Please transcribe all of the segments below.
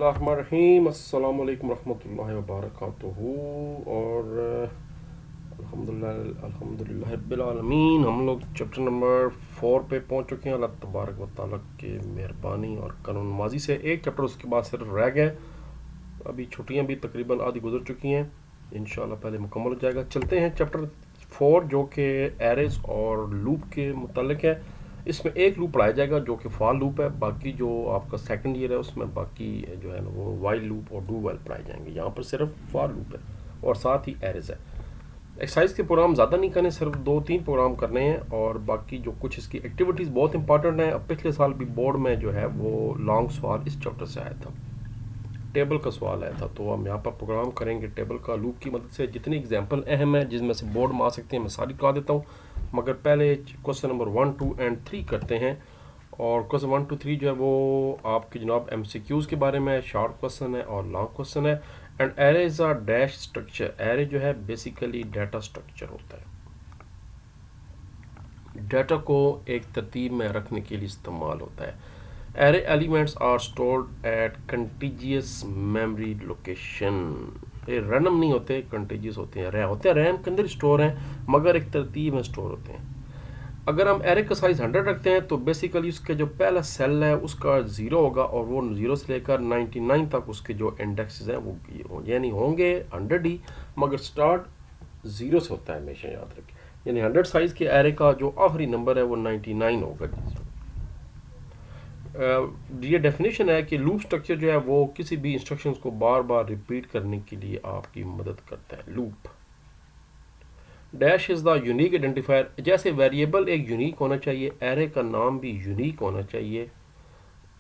बिस्मिल्लाहिर्रहमानिर्रहीम अस्सलाम वालेकुम रहमतुल्लाहि व बरकातुहू। और अल्हम्दुलिल्लाह रब्बिल आलमीन हम लोग चैप्टर नंबर 4 पे पहुंच चुके हैं। अल्लाह तबारक व तआला के मेहरबानी और कानून माजी से एक चैप्टर उसके बाद सिर्फ रह गए। अभी छुट्टियां भी तकरीबन आधी गुजर चुकी हैं, इंशाल्लाह पहले मुकम्मल हो जाएगा। चलते हैं चैप्टर 4 जो कि एरेज और लूप के मुतालिक है। इसमें एक लूप पढ़ाया जाएगा जो कि फॉर लूप है, बाकी जो आपका सेकंड ईयर है उसमें बाकी जो है ना वो वाइल लूप और डू वाइल पढ़ाए जाएंगे। यहाँ पर सिर्फ फॉर लूप है और साथ ही एरेज है। एक्सरसाइज के प्रोग्राम ज़्यादा नहीं करने, सिर्फ 2-3 प्रोग्राम करने हैं और बाकी जो कुछ इसकी एक्टिविटीज़ बहुत इंपॉर्टेंट हैं। अब पिछले साल भी बोर्ड में जो है वो लॉन्ग सवाल इस चैप्टर से आया था, टेबल का सवाल आया था, तो हम यहाँ पर प्रोग्राम करेंगे टेबल का लूप की मदद से। जितनी एग्जाम्पल अहम है जिसमें से बोर्ड में आ सकते हैं मैं सारी करा देता हूँ, मगर पहले क्वेश्चन नंबर 1, 2 एंड 3 करते हैं। और क्वेश्चन 1, 2, 3 जो है वो आपके जनाब MCQs के बारे में, शॉर्ट क्वेश्चन है और लॉन्ग क्वेश्चन है। And array is a dash structure. Array जो है बेसिकली डाटा स्ट्रक्चर होता है, डाटा को एक तरतीब में रखने के लिए इस्तेमाल होता है। Array elements are stored at contiguous memory location. ये रैंडम नहीं होते, कंटिजियस होते हैं, रैम के अंदर स्टोर हैं मगर एक तरतीब में स्टोर होते हैं। अगर हम एरे का साइज 100 रखते हैं तो बेसिकली उसके जो पहला सेल है उसका 0 होगा और वो 0 से लेकर 99 तक उसके जो इंडेक्सेस हैं वो यानी होंगे 100 ही, मगर स्टार्ट 0 से होता है, हमेशा याद रखें। यानी 100 साइज के एरे का जो आखिरी नंबर है वो 99 होगा। ये डेफिनेशन है कि लूप स्ट्रक्चर जो है वो किसी भी इंस्ट्रक्शंस को बार बार रिपीट करने के लिए आपकी मदद करता है। Loop dash is the unique identifier. जैसे वेरिएबल एक यूनिक होना चाहिए, एरे का नाम भी यूनिक होना चाहिए,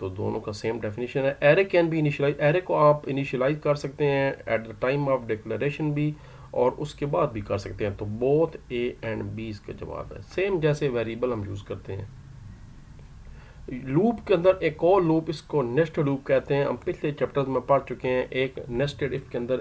तो दोनों का सेम डेफिनेशन है। Array can be initialize. Array को आप इनिशियलाइज कर सकते हैं at the time of declaration भी और उसके बाद भी कर सकते हैं, तो बोथ ए एंड बी इसका जवाब है। सेम जैसे वेरिएबल हम यूज़ करते हैं। लूप के अंदर एक और लूप, इसको नेस्ट लूप कहते हैं। हम पिछले चैप्टर्स में पढ़ चुके हैं। एक नेस्टेड इफ के अंदर,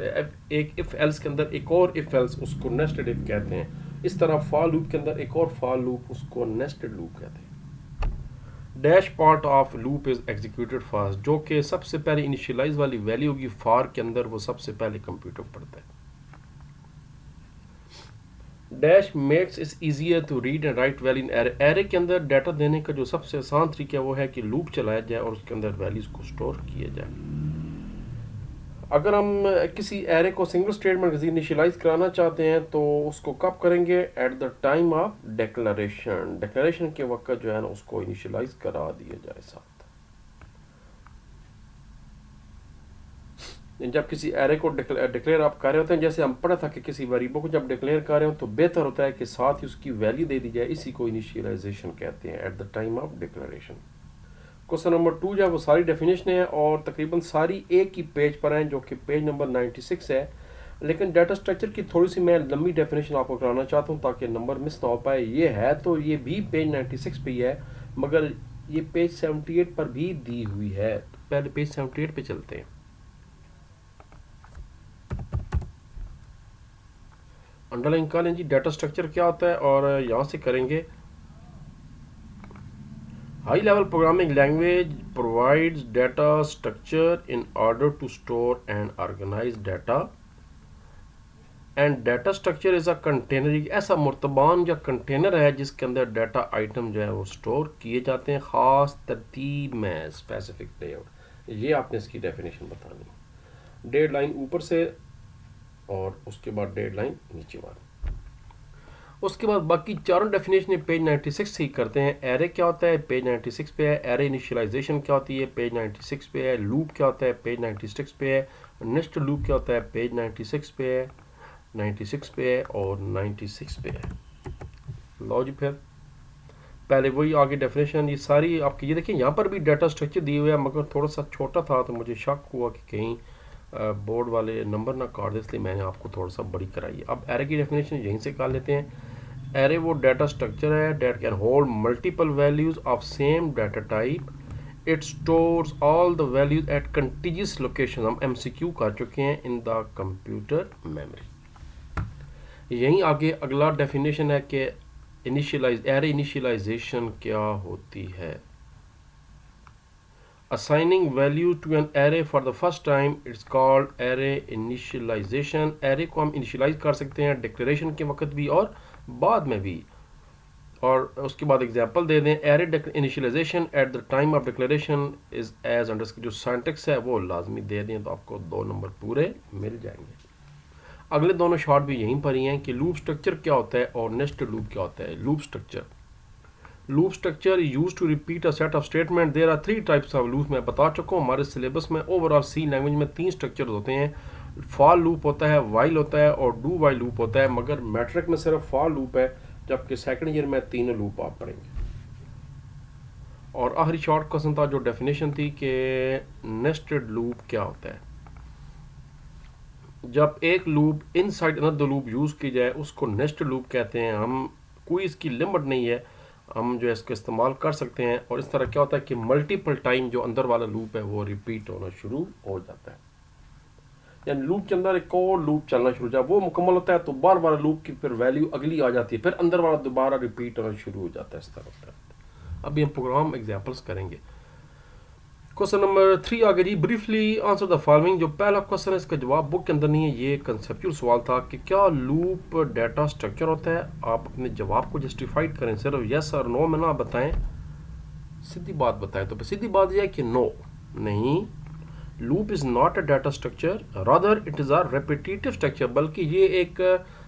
एक इफ एल्स के अंदर एक और इफ एल्स, उसको नेस्टेड इफ कहते हैं। इस तरह फॉर लूप के अंदर एक और फॉर लूप, उसको नेस्टेड लूप कहते हैं। Dash part of loop is executed first. जो कि सबसे पहले इनिशियलाइज वाली वैल्यू होगी फॉर के अंदर, वो सबसे पहले कंप्यूटर पढ़ता है। Dash makes is easier to read and write value in array. Array के अंदर डाटा देने का जो सबसे आसान तरीका है वो है कि लूप चलाया जाए और उसके अंदर वैल्यूज को स्टोर किया जाए। अगर हम किसी एरे को सिंगल स्टेटमेंट इनिशियलाइज कराना चाहते हैं तो उसको कब करेंगे? Eight the time of declaration. Declaration के वक्त जो है ना उसको इनिशियलाइज करा दिया जाए साथ। जब किसी एरे को डिक्लेयर आप कर रहे होते हैं, जैसे हम पढ़ा था कि किसी वेरिएबल को जब डिक्लेयर कर रहे हो तो बेहतर होता है कि साथ ही उसकी वैल्यू दे दी जाए। इसी को इनिशियलाइजेशन कहते हैं, at the time of declaration. Question number 2 जो है वो सारी डेफिनेशन है और तकरीबन सारी एक ही पेज पर हैं, जो कि पेज नंबर 96 है। लेकिन डाटा स्ट्रक्चर की थोड़ी सी मैं लंबी डेफिनेशन आपको कराना चाहता हूँ ताकि नंबर मिस ना हो पाए। ये है तो ये भी पेज 96 पे ही है, मगर ये पेज 78 पर भी दी हुई है। तो पहले पेज 78 पे चलते हैं। अंडरलाइन कर लें जी डाटा स्ट्रक्चर क्या होता है और यहाँ से करेंगे। High level programming language provides data structure in order to store and organize data. And data structure is a container. एक ऐसा मुर्तबान या कंटेनर है जिसके अंदर डाटा आइटम जो है वो स्टोर किए जाते हैं ख़ास तरतीब में, स्पेसिफिक लेआउट। ये आपने इसकी डेफिनेशन बतानी। डेड लाइन ऊपर से और उसके बाद डेड लाइन नीचे वाली। उसके बाद बाकी चारों डेफिनेशन पेज 96 से ही करते हैं। एरे क्या होता है पेज 96 पे है। एरे इनिशियलाइजेशन क्या होती है पेज 96 पे है। लूप क्या होता है पेज 96 पे है। नेक्स्ट लूप क्या होता है पेज 96 पे है, 96 पे है और 96 पे है। लो जी, फिर पहले वही आगे डेफिनेशन ये सारी आपकी। ये देखिए यहाँ पर भी डाटा स्ट्रक्चर दिए हुए है मगर थोड़ा सा छोटा था तो मुझे शक हुआ कि कहीं बोर्ड वाले नंबर ना काट दे, इसलिए मैंने आपको थोड़ा सा बड़ी कराई है। अब एरे की डेफिनेशन यहीं से कर लेते हैं। एरे वो डाटा स्ट्रक्चर है that can hold multiple values of same data type. It stores all the values at contiguous location. हम MCQ कर चुके हैं इन द कंप्यूटर मेमोरी। यहीं आगे अगला डेफिनेशन है कि एरे इनिशियलाइजेशन क्या होती है। assigning value to an array for the first time, it's called array initialization. array को हम initialize कर सकते हैं declaration के वक्त भी और बाद में भी। और उसके बाद एग्जांपल दे दें, array initialization at the time of declaration is as underscore, जो सिंटैक्स है वो लाजमी दे दें तो आपको 2 नंबर पूरे मिल जाएंगे। अगले दोनों शॉर्ट भी यहीं पर ही हैं कि लूप स्ट्रक्चर क्या होता है और नेस्टेड लूप क्या होता है। Loop structure use to repeat a set of statement. There are 3 types of loop. मैं बता चुका हूँ हमारे सिलेबस में ओवरऑल सी लैंग्वेज में 3 स्ट्रक्चर होते हैं। फॉर लूप होता है, वाइल होता है और डू वाइल लूप होता है, मगर मैट्रिक में सिर्फ फॉर लूप है, जबकि सेकंड ईयर में 3 लूप आप पढ़ेंगे। और आखिरी शॉर्ट क्वेश्चन था जो डेफिनेशन थी कि नेस्टेड लूप क्या होता है। जब एक loop inside another loop use की जाए उसको नेस्टेड लूप कहते हैं। हम कोई इसकी लिमिट नहीं है, हम जो है इसका इस्तेमाल कर सकते हैं। और इस तरह क्या होता है कि मल्टीपल टाइम जो अंदर वाला लूप है वो रिपीट होना शुरू हो जाता है, यानी लूप के अंदर एक और लूप चलना शुरू हो जाए, वो मुकम्मल होता है तो बार बार लूप की फिर वैल्यू अगली आ जाती है, फिर अंदर वाला दोबारा रिपीट होना शुरू हो जाता है। इस तरह होता है। अभी हम प्रोग्राम एग्जाम्पल्स करेंगे। क्वेश्चन नंबर 3 आगे जी, ब्रीफली आंसर द फॉलोइंग। जो पहला क्वेश्चन है इसका जवाब बुक के अंदर नहीं है, ये कंसेप्चुअल सवाल था कि क्या लूप डाटा स्ट्रक्चर होता है। आप अपने जवाब को जस्टिफाइड करें, सिर्फ यस और नो में ना बताएं, सीधी बात बताएं। तो सीधी बात यह है कि नो, नहीं, loop is not a data structure, rather it is a repetitive structure, बल्कि ये एक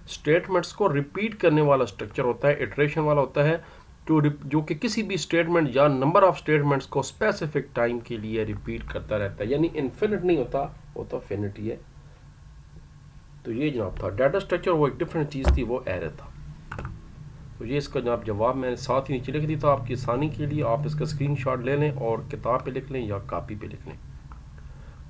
स्टेटमेंट्स को रिपीट करने वाला स्ट्रक्चर होता है, इटरेशन वाला होता है, जो कि किसी भी स्टेटमेंट या नंबर ऑफ स्टेटमेंट्स को स्पेसिफिक टाइम के लिए रिपीट करता रहता है, यानी इन्फिनिट नहीं होता, वो तो फिनिटी है। तो ये जनाब था डाटा स्ट्रक्चर, वो एक डिफरेंट चीज़ थी, वो एरे था। तो ये इसका जनाब जवाब मैंने साथ ही नीचे लिख दी था आपकी आसानी के लिए। आप इसका स्क्रीनशॉट ले लें और किताब पे लिख लें या कॉपी पे लिख लें।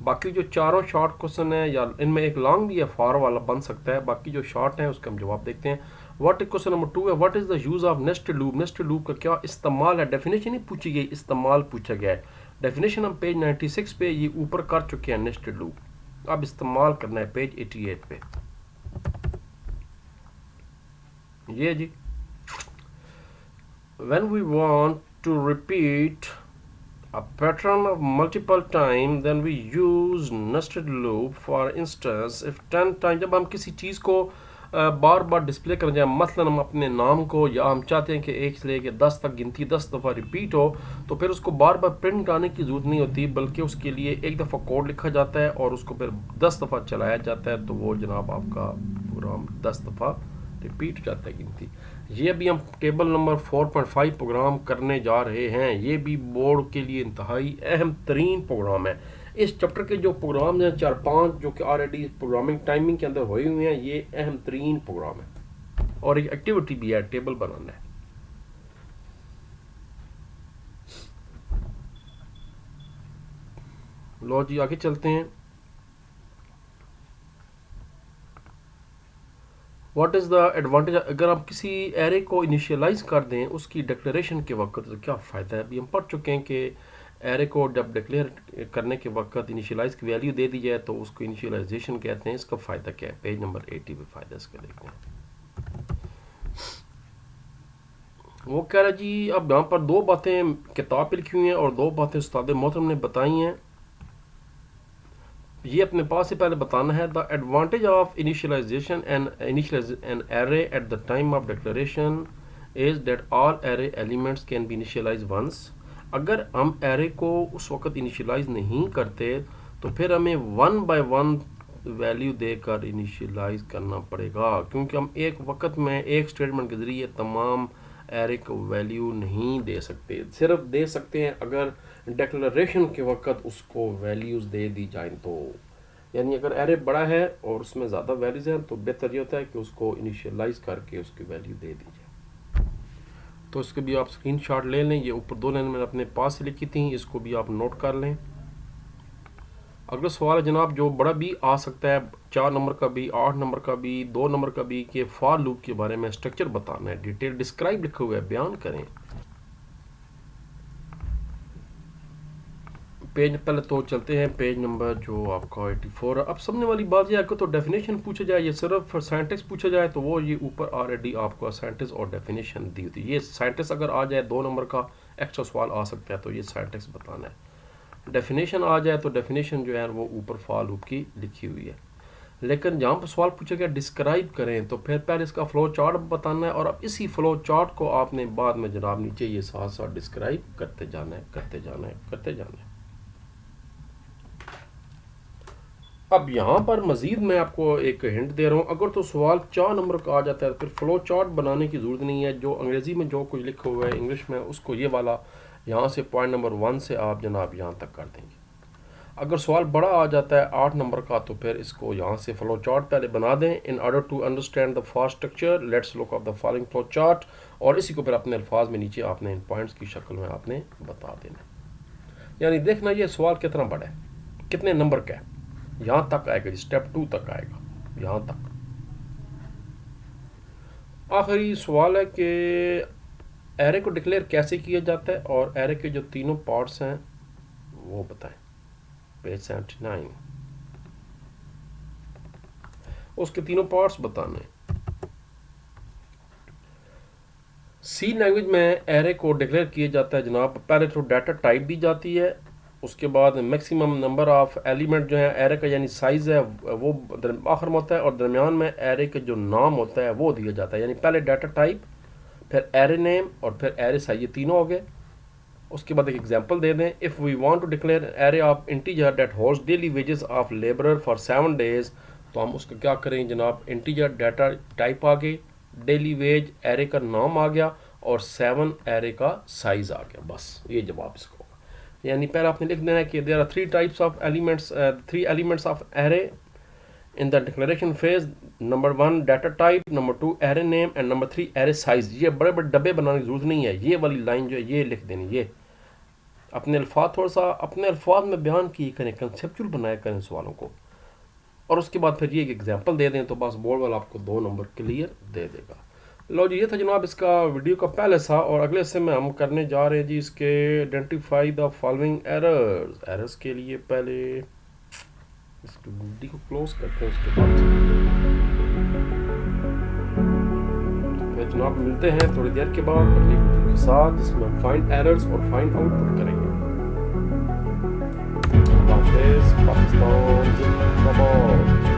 बाकी जो चारों शॉर्ट क्वेश्चन है, या इनमें एक लॉन्ग भी है, फॉर वाला बन सकता है, बाकी जो शॉर्ट है उसका हम जवाब देखते हैं। व्हाट क्वेश्चन नंबर 2 है, what is the use of nested loop. Nested loop का क्या इस्तेमाल है। डेफिनेशन नहीं पूछी गई, इस्तेमाल पूछा गया है। डेफिनेशन हम पेज 96 पे ये ऊपर कर चुके हैं नेस्टेड लूप। अब इस्तेमाल करना है पेज 88 पे। ये जी, when we want to repeat a pattern of multiple time, then we use nested loop. For instance, if 10 times, जब हम किसी चीज़ को बार बार डिस्प्ले करना चाहें, मसलन हम अपने नाम को, या हम चाहते हैं कि 1 से लेकर 10 तक गिनती 10 दफ़ा रिपीट हो, तो फिर उसको बार बार प्रिंट आने की ज़रूरत नहीं होती, बल्कि उसके लिए एक दफ़ा कोड लिखा जाता है और उसको फिर 10 दफ़ा चलाया जाता है, तो वो जनाब आपका प्रोग्राम 10 दफ़ा रिपीट हो जाता है गिनती। ये भी हम टेबल नंबर 4.5 प्रोग्राम करने जा रहे हैं। ये भी बोर्ड के लिए इंतहाई अहम तरीन प्रोग्राम है। इस चैप्टर के जो प्रोग्राम हैं 4-5 जो कि ऑलरेडी प्रोग्रामिंग टाइमिंग के अंदर हुए हुए हैं, ये अहम तरीन प्रोग्राम है और एक एक्टिविटी भी है, टेबल बनाना है। लो जी आगे चलते हैं। What is the advantage. अगर आप किसी एरे को इनिशियलाइज कर दें उसकी डिक्लेरेशन के वक्त, तो क्या फ़ायदा है। अभी हम पढ़ चुके हैं कि एरे को जब डिक्लेयर करने के वक्त इनिशियलाइज की वैल्यू दे दी जाए तो उसको इनिशियलाइजेशन कहते हैं। इसका फ़ायदा क्या है, पेज नंबर 80 पे फ़ायदा इसका देखते हैं। वो कह रहा जी, अब यहाँ पर 2 बातें किताब पे लिखी हुई हैं और 2 बातें उस्ताद मोहतरम ने बताई हैं। ये अपने पास से पहले बताना है। The advantage of initialization an array at the time of declaration is that all array elements can be initialize once. अगर हम एरे को उस वक्त इनिशियलाइज नहीं करते तो फिर हमें 1 बाय 1 वैल्यू देकर इनिशियलाइज करना पड़ेगा, क्योंकि हम एक वक्त में एक स्टेटमेंट के ज़रिए तमाम एरे को वैल्यू नहीं दे सकते। सिर्फ दे सकते हैं अगर डिक्लेरेशन के वक्त उसको वैल्यूज़ दे दी जाए तो, यानी अगर एरे बड़ा है और उसमें ज़्यादा वैल्यूज़ हैं तो बेहतर ये होता है कि उसको इनिशियलाइज करके उसकी वैल्यू दे दी जाए। तो इसके भी आप स्क्रीनशॉट ले लें। ये ऊपर 2 लाइन मैंने अपने पास से लिखी थी, इसको भी आप नोट कर लें। अगला सवाल है जनाब जो बड़ा भी आ सकता है, 4 नंबर का भी, 8 नंबर का भी, 2 नंबर का भी, कि फॉर लूप के बारे में स्ट्रक्चर बताना है, डिटेल डिस्क्राइब लिखा हुआ है, बयान करें। पेज पहले तो चलते हैं पेज नंबर जो आपका 84। अब समझने वाली बात यह है कि तो डेफिनेशन पूछा जाए, ये सिर्फ साइंटिक्स पूछा जाए तो वो ये ऊपर ऑलरेडी आपको साइंटिक्स और डेफिनेशन दी होती है। ये साइंटिक्स अगर आ जाए 2 नंबर का एक्स्ट्रा सवाल आ सकता है, तो ये साइंटिक्स बताना है। डेफिनेशन आ जाए तो डेफिनेशन जो है वो ऊपर फॉर लूप की लिखी हुई है। लेकिन जहाँ पर सवाल पूछा गया डिस्क्राइब करें, तो फिर पहले इसका फ्लो चार्ट बताना है और अब इसी फ्लो चार्ट को आपने बाद में जनाब नीचे ये साथ साथ डिस्क्राइब करते जाना है, करते जाना है, करते जाना है। अब यहाँ पर मजीद मैं आपको एक हिंट दे रहा हूँ, अगर तो सवाल 4 नंबर का आ जाता है तो फिर फ्लो चार्ट बनाने की ज़रूरत नहीं है। जो अंग्रेज़ी में जो कुछ लिखा हुआ है इंग्लिश में, उसको ये वाला यहाँ से पॉइंट नंबर 1 से आप जनाब यहाँ तक कर देंगे। अगर सवाल बड़ा आ जाता है 8 नंबर का, तो फिर इसको यहाँ से फ्लो चार्ट पहले बना दें। In order to understand the for structure let's look of the following flow chart, और इसी को फिर अपने अल्फाज में नीचे आपने इन पॉइंट्स की शक्ल में आपने बता देना। यानी देखना ये सवाल कितना बड़ा है, कितने नंबर का है, यहाँ तक आएगा जी, स्टेप 2 तक आएगा, यहाँ तक। आखिरी सवाल है कि एरे को डिक्लेयर कैसे किया जाता है और एरे के जो तीनों पार्ट्स हैं वो बताएं। पेज 79 उसके तीनों पार्ट्स बताने। सी लैंग्वेज में एरे को डिक्लेयर किया जाता है जनाब, पहले तो डाटा टाइप दी जाती है, उसके बाद मैक्सिमम नंबर ऑफ एलिमेंट जो है एरे का यानी साइज़ है वो आखिर में होता है, और दरमियान में एरे के जो नाम होता है वो दिया जाता है। यानी पहले डाटा टाइप, फिर एरे नेम और फिर एरे साइज, ये तीनों हो गए। उसके बाद एक एग्जांपल दे दें, if we want to declare array of integer that holds daily wages of labourer for 7 days, तो हम उसका क्या करें जनाब, इंटीजर डाटा टाइप आ गई, डेली वेज एरे का नाम आ गया और 7 एरे का साइज आ गया, बस ये जवाब इसको होगा। यानी पहले आपने लिख देना है कि there are 3 types of elements, 3 elements of array in the declaration phase, number 1 data type, number 2 array name and number 3 array size. ये बड़े बड़े डब्बे बनाने की जरूरत नहीं है, ये वाली लाइन जो है ये लिख देनी। ये अपने अल्फाज थोड़ा सा अपने अल्फाज में बयान किए करें, कंसेप्चुअल बनाया करें सवालों को, और उसके बाद फिर ये एक एग्जांपल दे दें तो बस बोर्ड वाला आपको 2 नंबर क्लियर दे देगा। लो जी, ये था जनाब इसका वीडियो का पहले सा, और अगले हिस्से में हम करने जा रहे हैं जी इसके identify the following errors. Errors के लिए पहले इसको वीडियो को क्लोज करते हैं, उसके बाद फिर जनाब मिलते हैं थोड़ी देर के बाद अगली वीडियो के साथ, जिसमें हम फाइंड एरर्स और फाइंड आउटपुट करेंगे। पाकिस्तान जिंदाबाद।